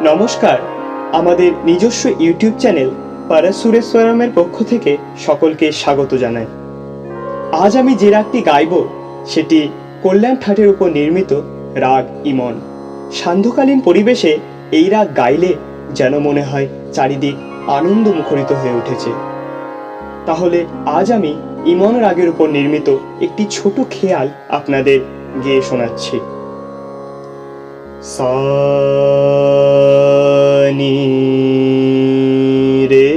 নমস্কার, আমাদের নিজস্ব ইউটিউব চ্যানেল পারাসুরেশ্বরমের পক্ষ থেকে সকলকে স্বাগত জানাই। আজ আমি যে রাগটি গাইব সেটি কল্যাণ ঠাটের উপর নির্মিত রাগ ইমন। সান্ধ্যকালীন পরিবেশে এই রাগ গাইলে যেন মনে হয় চারিদিক আনন্দ মুখরিত হয়ে উঠেছে। তাহলে আজ আমি ইমন রাগের উপর নির্মিত একটি ছোট খেয়াল আপনাদের গেয়ে শোনাচ্ছি। সা নি রে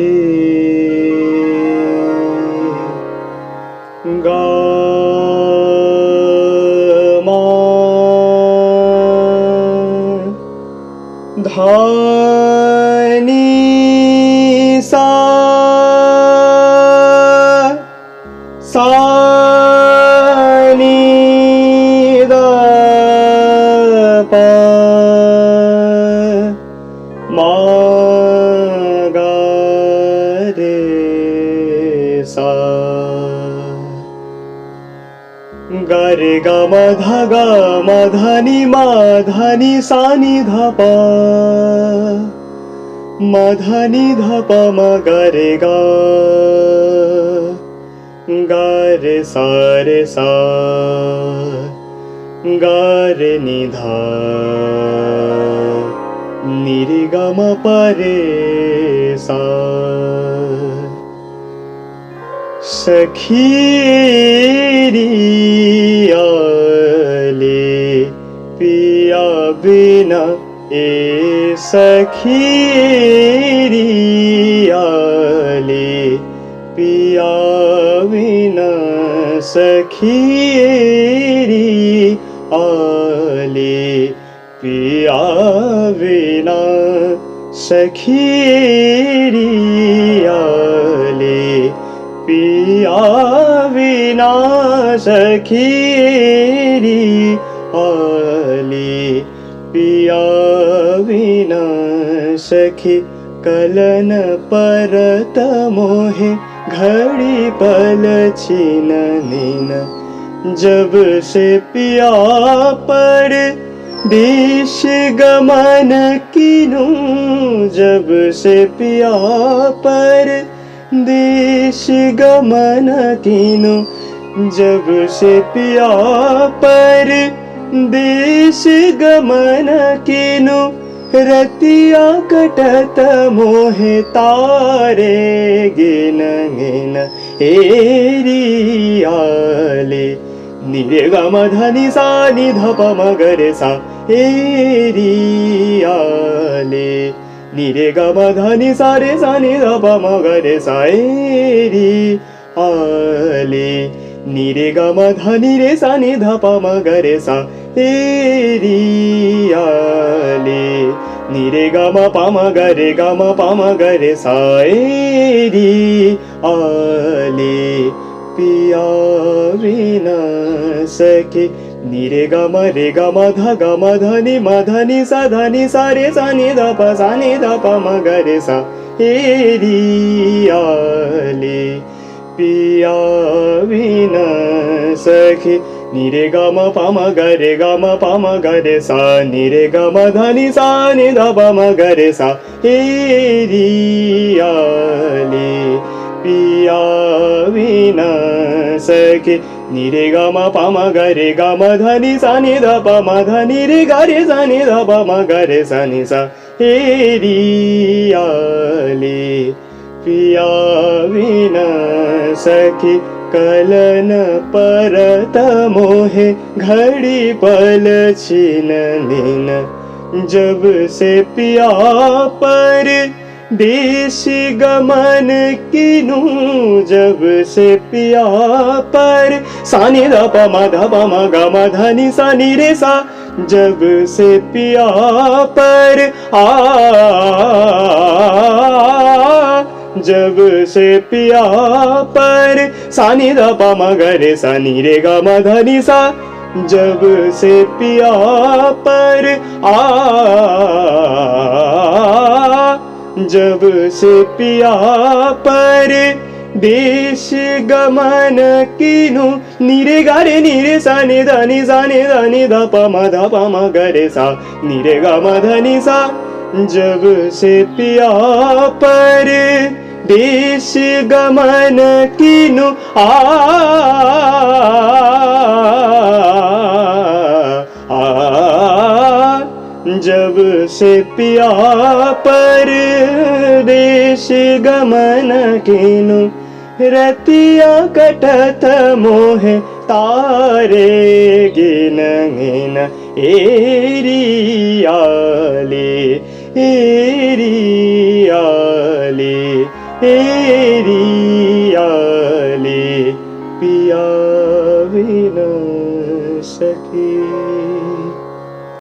গা মা ধা নি সা সা নি দা পা মা গা রে সা গা রে গা মা ধা নি মা ধা নি সা নি ধা পা মা ধা নি ধা পা মা গা রে সা রে সা গা রে নি ধা নি রে গা মা পা রে সা। সখী রিয়ালে পিয়া বিনা এ সখী রিয়ালে পিয়া বিনা সখী রিয়ালে পিয়া বিনা সখী রিয়ালে পিয়া বিনা সখী রিয়ালে पिया बिना सखी कलन परत मोहे घड़ी पल छीन नीन। जब से पिया पर देश गमन कीनू, जब से पिया पर देश गमन कीनू, जब से पिया पर देश गमन कीनु रतिया कटत मोहे तारे गिन गिन एरियाले निरे गम धनि सा नि ध प म ग रे सा एरियाले निरे गम धनि सा रे सा नि ध प म ग रे सा एरियाले निरे ग म ध नि रे सा नि ध प म ग रे सा एरियाले निरे ग म प म ग रे ग म प म ग रे सा एरियाले पिया बिना सखी निरे ग म रे ग म ध ग म ध नि सा रे सा नि ध प म ग रे सा एरियाले पिया बिना सखी निरे ग म प म ग रे ग म प म ग रे सा निरे ग म ध नि सा नि ध प म ग रे सा एरियाले पिया बिना सखी निरे ग म प म ग रे ग म ध नि सा नि ध प म ध नि रे ग रे सा नि ध प म ग रे सा नि सा एरियाले पिया बिना सखी कलन परत मोहे घड़ी पल छीन नीन। जब से पिया पर देश गमन कीनू, जब से पिया पर सा नि ध प म ग म ध नि सा नि रे सा, जब से पिया पर जब से पिया पर सा नि ध प म ग रे सा नि रे ग म ध नि सा, जब से पिया पर जब से पिया पर देश गमन कीनु निरे गारे निरे सा नि ध नि सा नि ध नि ध प म ग रे सा निरे ग म ध नि सा जब से पिया पर देश गमन कीनु जब से पिया पर देश गमन कीनु रतिया कटत मोह तारे गिन गिन एरियाले एरियाले